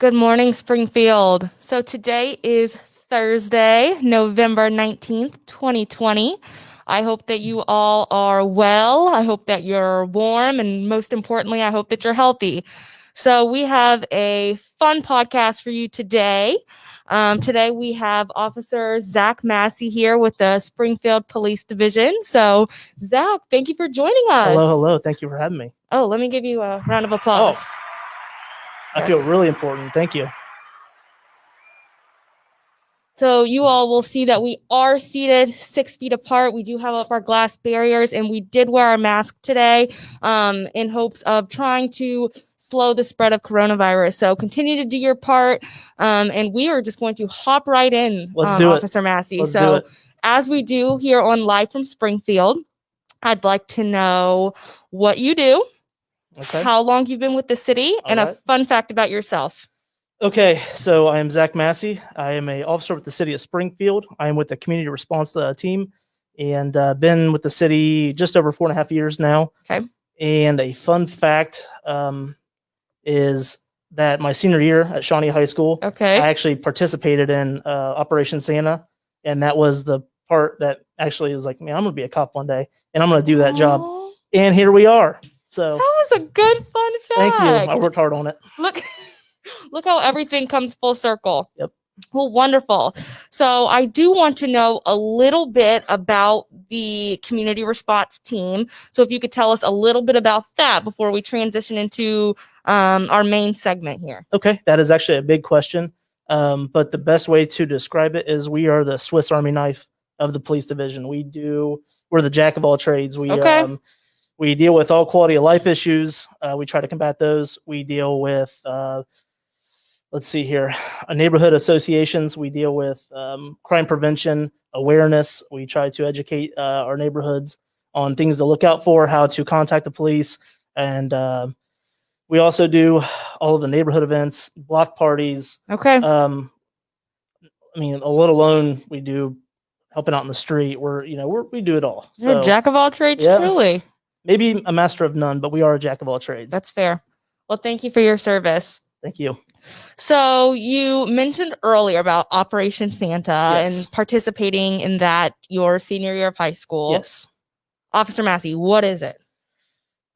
Good morning, Springfield. So today is Thursday, November 19th, 2020. I hope that you all are well. I hope that you're warm. And most importantly, I hope that you're healthy. So we have a fun podcast for you today. Today we have Officer Zach Massie here with the Springfield Police Division. So Zach, thank you for joining us. Hello. Thank you for having me. Oh, let me give you a round of applause. Oh. I feel really important. Thank you. So you all will see that we are seated 6 feet apart. We do have up our glass barriers, and we did wear our mask today in hopes of trying to slow the spread of coronavirus. So continue to do your part, and we are just going to hop right in, Officer Massey. So as we do here on Live from Springfield, I'd like to know what you do. Okay. How long you've been with the city, and a fun fact about yourself. Okay, so I am Zach Massie. I am an officer with the city of Springfield. I am with the community response team, and been with the city just over 4.5 years now. Okay. And a fun fact is that my senior year at Shawnee High School, I actually participated in Operation Santa, and that was the part that actually was like, man, I'm gonna be a cop one day, and I'm gonna do that job. And here we are. So that was a good fun fact. Thank you. I worked hard on it. Look how everything comes full circle. Yep. Well, wonderful. So I do want to know a little bit about the community response team. So if you could tell us a little bit about that before we transition into our main segment here. Okay, that is actually a big question. But the best way to describe it is we are the Swiss Army knife of the police division. We're the jack of all trades. We deal with all quality of life issues. We try to combat those. We deal with, let's see here, neighborhood associations. We deal with crime prevention, awareness. We try to educate our neighborhoods on things to look out for, how to contact the police. And we also do all of the neighborhood events, block parties. Okay. I mean, let alone we do helping out in the street. We do it all. You're a jack of all trades, truly. Maybe a master of none, but we are a jack of all trades. That's fair. Well, thank you for your service. Thank you. So you mentioned earlier about Operation Santa and participating in that your senior year of high school. Yes. Officer Massey, what is it?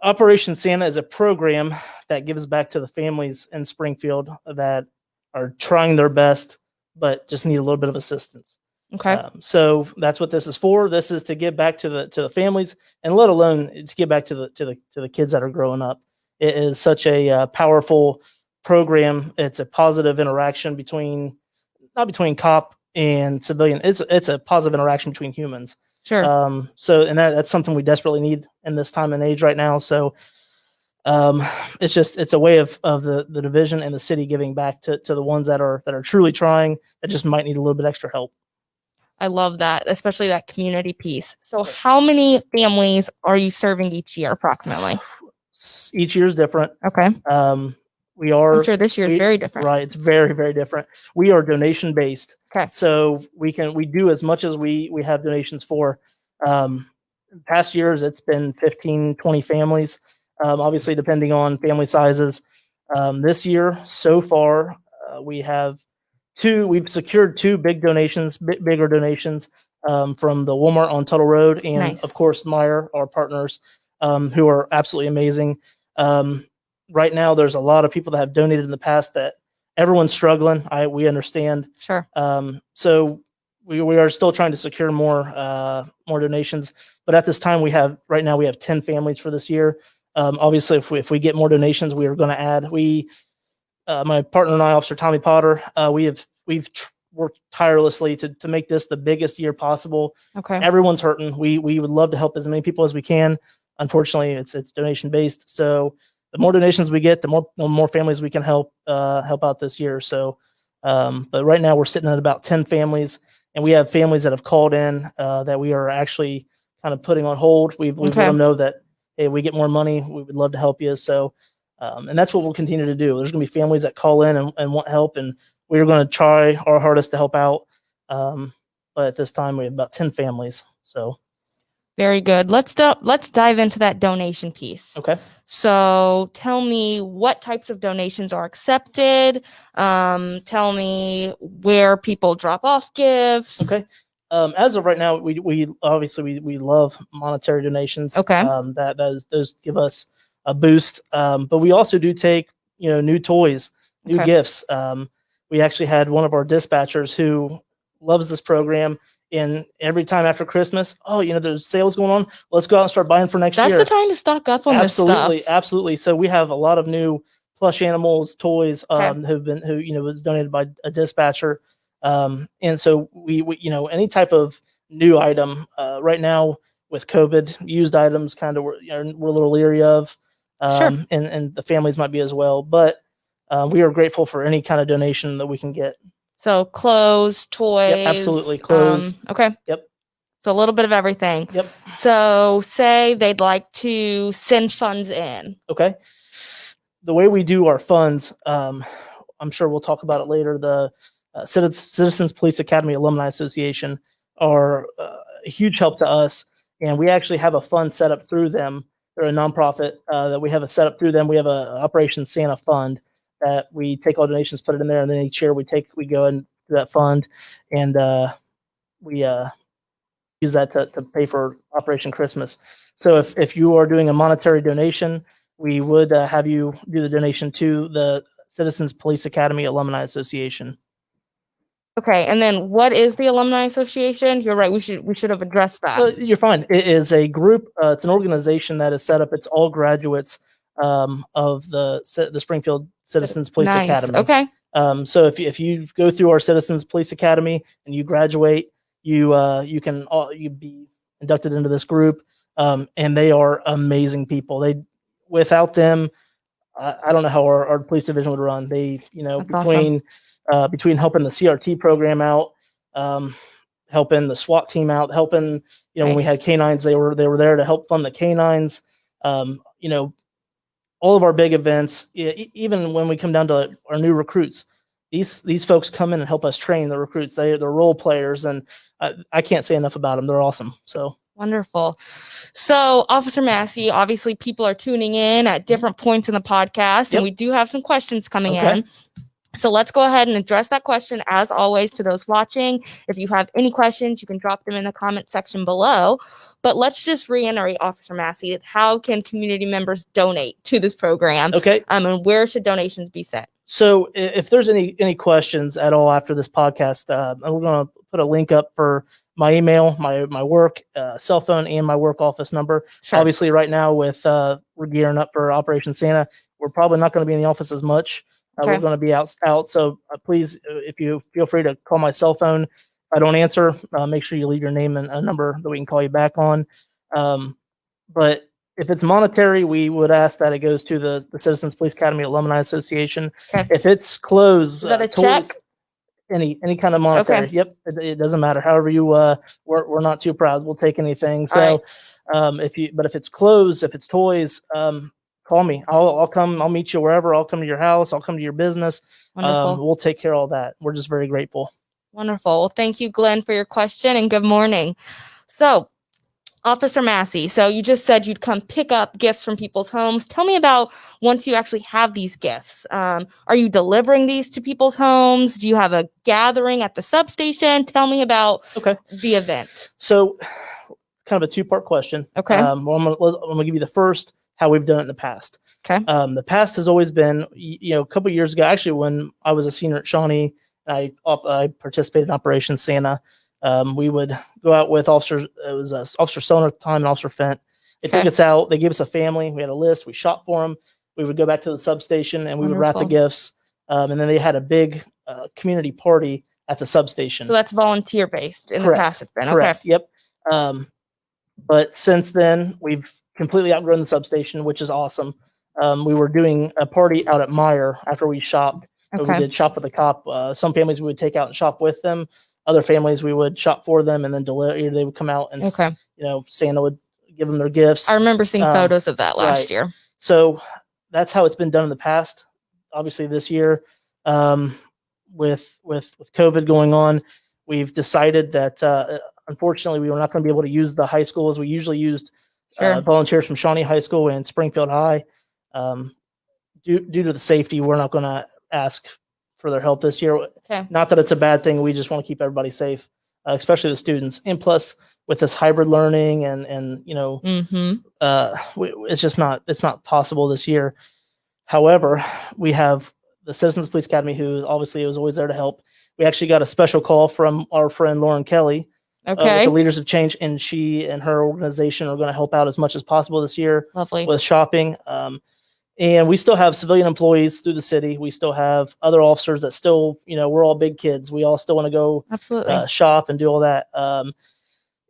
Operation Santa is a program that gives back to the families in Springfield that are trying their best, but just need a little bit of assistance. Okay. So that's what this is for. This is to give back to the families, and let alone to give back to the kids that are growing up. It is such a powerful program. It's a positive interaction not between cop and civilian. It's a positive interaction between humans. Sure. That's something we desperately need in this time and age right now. So it's a way of the division and the city giving back to the ones that are truly trying, that just might need a little bit extra help. I love that, especially that community piece. So how many families are you serving each year approximately? Each year is different. Okay. I'm sure this year is very different. Right. It's very, very different. We are donation based. Okay. So we do as much as we have donations for. Past years, it's been 15, 20 families, obviously depending on family sizes. This year, so far, we've secured two bigger donations from the Walmart on Tuttle Road and of course Meyer, our partners, who are absolutely amazing. Right now there's a lot of people that have donated in the past that everyone's struggling. We understand. Sure. So we are still trying to secure more donations, but at this time we have 10 families for this year. Obviously if we get more donations, we are going to add. My partner and I, Officer Tommy Potter, we've worked tirelessly to make this the biggest year possible. Okay. Everyone's hurting. We would love to help as many people as we can. Unfortunately, it's donation based. So the more donations we get, the more families we can help out this year. So, but right now we're sitting at about 10 families, and we have families that have called in that we are actually kind of putting on hold. We've let them know that, hey, we get more money, we would love to help you. So. And that's what we'll continue to do. There's going to be families that call in and want help, and we're going to try our hardest to help out. But at this time, we have about 10 families. So Very good. Let's dive into that donation piece. Okay. So tell me what types of donations are accepted. Tell me where people drop off gifts. Okay. As of right now, we obviously we love monetary donations. Okay. Those give us a boost. But we also do take, new toys, new gifts. We actually had one of our dispatchers who loves this program. And every time after Christmas, there's sales going on. Let's go out and start buying for next year. That's the time to stock up on this stuff. Absolutely. So we have a lot of new plush animals, toys, who was donated by a dispatcher. And so we any type of new item right now with COVID, used items kind of we're a little leery of, Sure. and the families might be as well. But we are grateful for any kind of donation that we can get. So clothes, toys. Yep, absolutely. Clothes. Okay. Yep. So a little bit of everything. Yep. So say they'd like to send funds in. Okay. The way we do our funds, I'm sure we'll talk about it later. The Citizens Police Academy Alumni Association are a huge help to us. And we actually have a fund set up through them. They're a nonprofit that we have a set up through them. We have a Operation Santa fund that we take all donations, put it in there, and then each year we go into that fund, and we use that to pay for Operation Christmas. So if you are doing a monetary donation, we would have you do the donation to the Citizens Police Academy Alumni Association. Okay, and then what is the Alumni Association? You're right. We should have addressed that. Well, you're fine. It is a group. It's an organization that is set up. It's all graduates of the Springfield Citizens Police Academy. Okay. So if you go through our Citizens Police Academy and you graduate, you can be inducted into this group, and they are amazing people. Without them, I don't know how our police division would run. They between helping the CRT program out, helping the SWAT team out, helping when we had canines, they were there to help fund the canines. All of our big events, even when we come down to our new recruits, these folks come in and help us train the recruits. They're role players, and I can't say enough about them. They're awesome. So wonderful. So, Officer Massey, obviously people are tuning in at different points in the podcast, and we do have some questions coming in. So let's go ahead and address that question, as always, to those watching. If you have any questions, you can drop them in the comment section below. But let's just reiterate, Officer Massey, how can community members donate to this program? Okay. And where should donations be sent? So if there's any questions at all after this podcast, I'm going to put a link up for my email, my work cell phone, and my work office number. Sure. Obviously, right now with we're gearing up for Operation Santa, we're probably not going to be in the office as much. We're going to be out. So please, if you feel free to call my cell phone. If I don't answer, make sure you leave your name and a number that we can call you back on. But if it's monetary, we would ask that it goes to the Citizens Police Academy Alumni Association. Okay. If it's closed, is that a check? Any kind of monetary. Okay. Yep. It doesn't matter. However you we're not too proud. We'll take anything. So if it's clothes, if it's toys, call me. I'll come. I'll meet you wherever. I'll come to your house. I'll come to your business. Wonderful. We'll take care of all that. We're just very grateful. Wonderful. Well, thank you, Glenn, for your question, and good morning. So, Officer Massey, so you just said you'd come pick up gifts from people's homes. Tell me about once you actually have these gifts. Are you delivering these to people's homes? Do you have a gathering at the substation? Tell me about the event. So, kind of a two-part question. Okay. I'm gonna give you the first, how we've done it in the past. Okay. The past has always been, a couple of years ago, actually, when I was a senior at Shawnee, I participated in Operation Santa. We would go out with officers. It was Officer Stoner at the time and Officer Fent. They took us out. They gave us a family. We had a list. We shot for them. We would go back to the substation and we would wrap the gifts. And then they had a big community party at the substation. So that's volunteer based in the past. It's been correct. Yep. But since then, we've completely outgrown the substation, which is awesome. We were doing a party out at Meyer after we shopped. We did shop with the cop. Some families we would take out and shop with them. Other families we would shop for them and then deliver. They would come out and Santa would give them their gifts. I remember seeing photos of that last year. So that's how it's been done in the past. Obviously, this year, with COVID going on, we've decided that unfortunately, we were not going to be able to use the high school as we usually used. Sure. Volunteers from Shawnee High School and Springfield High. Due to the safety, we're not going to ask for their help this year. Okay. Not that it's a bad thing. We just want to keep everybody safe, especially the students. And plus, with this hybrid learning and it's not possible this year. However, we have the Citizens Police Academy, who obviously was always there to help. We actually got a special call from our friend Lauren Kelly. With the Leaders of Change, and she and her organization are going to help out as much as possible this year. Lovely. With shopping. And we still have civilian employees through the city. We still have other officers that still, we're all big kids. We all still want to go shop and do all that.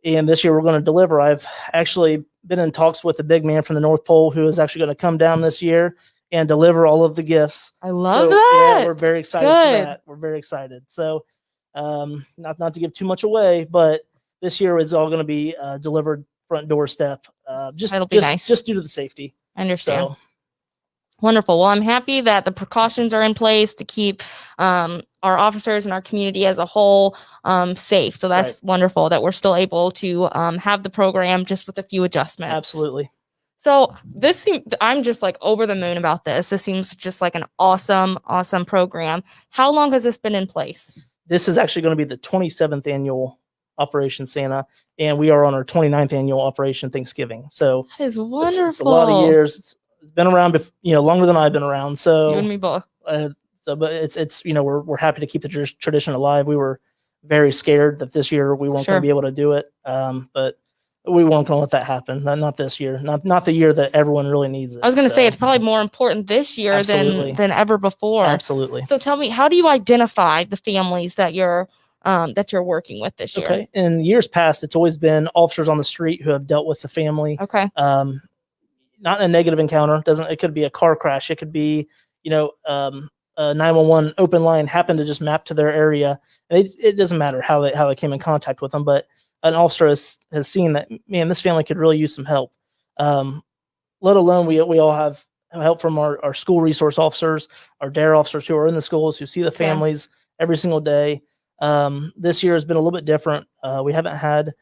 And this year we're going to deliver. I've actually been in talks with the big man from the North Pole who is actually going to come down this year and deliver all of the gifts. I love that. Yeah, we're very excited for that. We're very excited. So not to give too much away, but this year it's all going to be delivered front doorstep. That'll be nice. Just due to the safety. I understand. So, wonderful. Well, I'm happy that the precautions are in place to keep our officers and our community as a whole safe. So that's wonderful that we're still able to have the program just with a few adjustments. Absolutely. So I'm just like over the moon about this. This seems just like an awesome program. How long has this been in place? This is actually going to be the 27th annual Operation Santa, and we are on our 29th annual Operation Thanksgiving. So that is wonderful. It's a lot of years. It's been around, longer than I've been around. So you and me both. But it's we're happy to keep the tradition alive. We were very scared that this year we weren't going to be able to do it, but we weren't going to let that happen. Not this year. Not the year that everyone really needs it. I was going to say it's probably more important this year than ever before. Absolutely. So tell me, how do you identify the families that you're working with this year? Okay. In years past, it's always been officers on the street who have dealt with the family. Okay. Not a negative encounter. It could be a car crash. It could be, a 911 open line happened to just map to their area. And it doesn't matter how they came in contact with them, but an officer has seen that, man, this family could really use some help. Let alone we all have help from our school resource officers, our DARE officers who are in the schools, who see the families every single day. This year has been a little bit different. We haven't had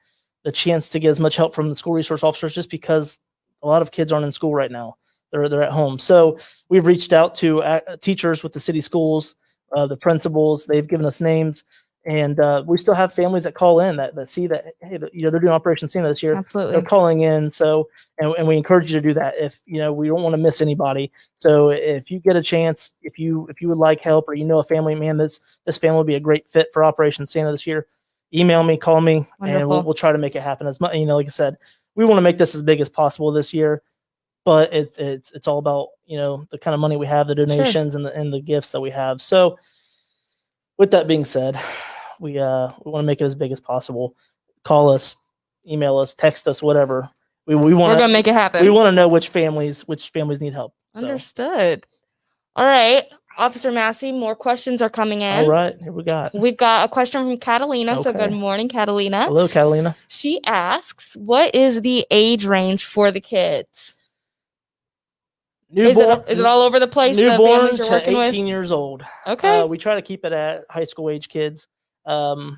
the chance to get as much help from the school resource officers just because a lot of kids aren't in school right now. They're at home. So we've reached out to teachers with the city schools, the principals. They've given us names, and we still have families that call in that see that, hey, they're doing Operation Santa this year. Absolutely. They're calling in. So and we encourage you to do that if we don't want to miss anybody. So if you get a chance, if you would like help, or a family, man, this family would be a great fit for Operation Santa this year, email me, call me. Wonderful. And we'll try to make it happen as much. Like I said, we want to make this as big as possible this year, but it's all about the kind of money we have, the donations, and the gifts that we have. So with that being said, we want to make it as big as possible. Call us, email us, text us, whatever. We're gonna make it happen. We want to know which families need help. So. Understood. All right, Officer Massey, more questions are coming in. All right, here we've got a question from Catalina. Okay. So good morning, Catalina. Hello, Catalina. She asks, what is the age range for the kids? Newborn, is it all over the place? Newborn to 18 years old. Okay. We try to keep it at high school age kids. So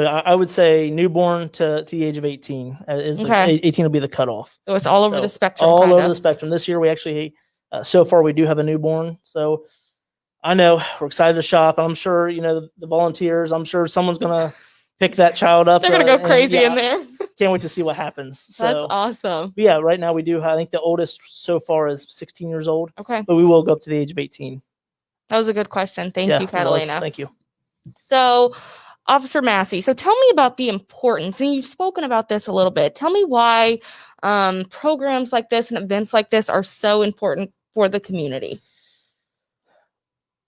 I would say newborn to the age of 18 18 will be the cutoff. So it's all over the spectrum. All over the spectrum. This year we actually, so far we do have a newborn. So I know we're excited to shop. I'm sure, the volunteers, I'm sure someone's going to pick that child up. They're going to go crazy in there. Can't wait to see what happens. So, that's awesome. Yeah, right now we do. I think the oldest so far is 16 years old. Okay. But we will go up to the age of 18. That was a good question. Thank you, Catalina. Thank you. So, Officer Massey, so tell me about the importance, and you've spoken about this a little bit. Tell me why programs like this and events like this are so important for the community.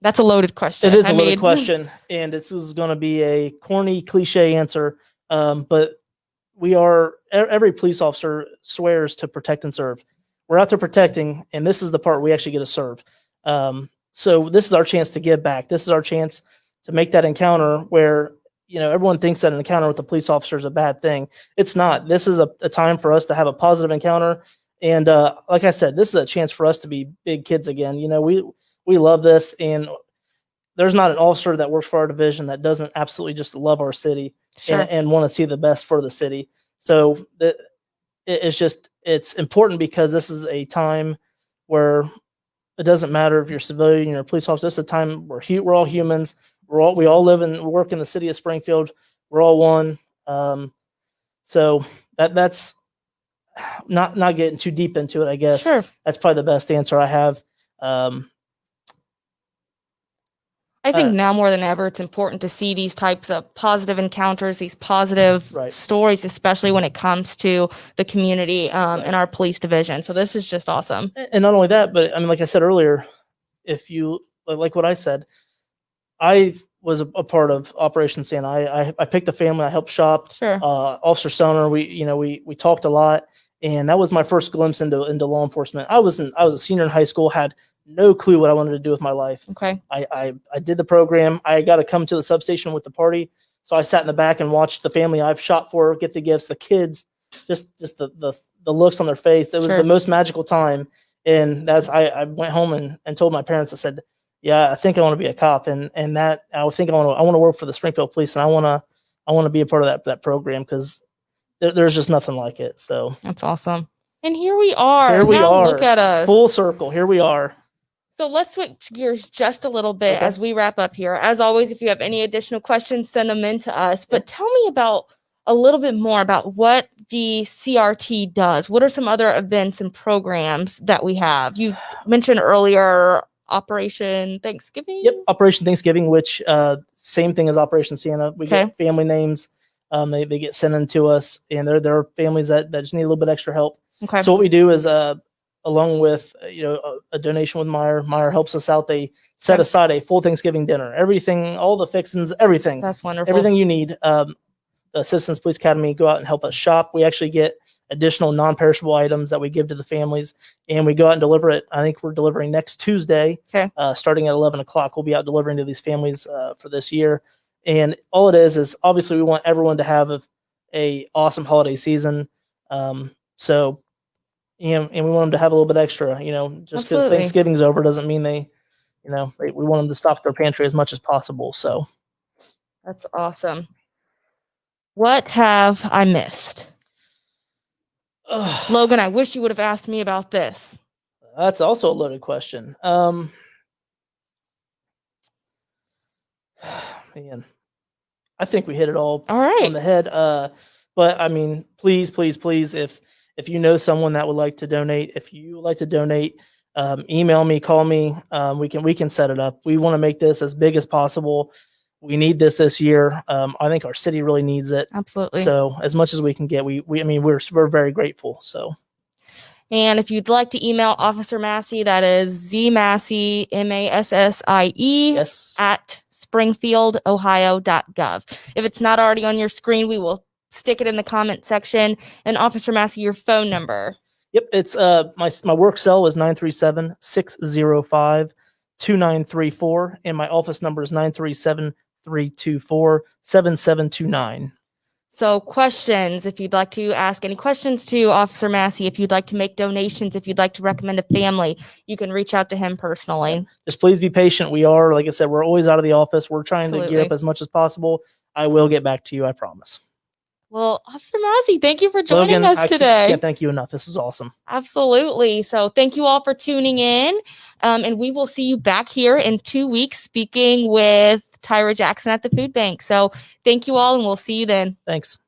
That's a loaded question. It is a loaded question, and this is going to be a corny, cliche answer, but every police officer swears to protect and serve. We're out there protecting, and this is the part we actually get to serve. So this is our chance to give back. This is our chance to make that encounter where, everyone thinks that an encounter with a police officer is a bad thing. It's not. This is a time for us to have a positive encounter. And like I said, this is a chance for us to be big kids again. We love this, and there's not an officer that works for our division that doesn't absolutely just love our city. Sure. and want to see the best for the city. So it's important because this is a time where it doesn't matter if you're civilian or a police officer. This is a time where we're all humans. We all live and work in the city of Springfield. We're all one. So that's not getting too deep into it, I guess. Sure. That's probably the best answer I have. I think now more than ever, it's important to see these types of positive encounters, these positive stories, especially when it comes to the community and our police division. So this is just awesome. And not only that, but I mean, like I said earlier, if you like what I said, I was a part of Operation Santa. I picked a family. I helped shop. Sure. Officer Stoner. We talked a lot, and that was my first glimpse into law enforcement. I was a senior in high school. Had no clue what I wanted to do with my life. Okay. I did the program. I got to come to the substation with the party. So I sat in the back and watched the family I've shot for get the gifts, the kids, just the looks on their face. It was the most magical time. And I went home and told my parents, I said, yeah, I think I want to be a cop. And that I think I want to work for the Springfield Police, and I want to be a part of that program, because there's just nothing like it. So that's awesome. And here we are. Look at us. Full circle. Here we are. So let's switch gears just a little bit as we wrap up here. As always, if you have any additional questions, send them in to us. But tell me a little bit more about what the CRT does. What are some other events and programs that we have? You mentioned earlier Operation Thanksgiving. Yep, Operation Thanksgiving, which same thing as Operation Santa. We get family names. They get sent in to us, and there are families that just need a little bit extra help. Okay. So what we do is along with a donation with Meyer helps us out. They set aside a full Thanksgiving dinner, everything, all the fixings, everything. That's wonderful. Everything you need. The Assistance Police Academy go out and help us shop. We actually get additional non-perishable items that we give to the families, and we go out and deliver it. I think we're delivering next Tuesday, starting at 11 o'clock. We'll be out delivering to these families for this year. And all it is obviously we want everyone to have a awesome holiday season. So, and we want them to have a little bit extra, just because Thanksgiving's over doesn't mean we want them to stock their pantry as much as possible. So that's awesome. What have I missed? Logan, I wish you would have asked me about this. That's also a loaded question. Man, I think we hit it all on the head. But I mean, please, if you know someone that would like to donate, email me, call me. We can set it up. We want to make this as big as possible. We need this year. I think our city really needs it. Absolutely. So as much as we can get, we're very grateful. So. And if you'd like to email Officer Massey, that is zmassie, MASSIE, at springfieldohio.gov. If it's not already on your screen, we will stick it in the comment section. And Officer Massey, your phone number. Yep, it's my work cell is 937-605-2934, and my office number is 937-324-7729. So questions, if you'd like to ask any questions to Officer Massey, if you'd like to make donations, if you'd like to recommend a family, you can reach out to him personally. Just please be patient. We are, like I said, we're always out of the office. We're trying to gear up as much as possible. I will get back to you, I promise. Well, Officer Massey, thank you for joining us today. I can't thank you enough. This is awesome. Absolutely. So thank you all for tuning in. And we will see you back here in 2 weeks speaking with Tyra Jackson at the food bank. So thank you all, and we'll see you then. Thanks.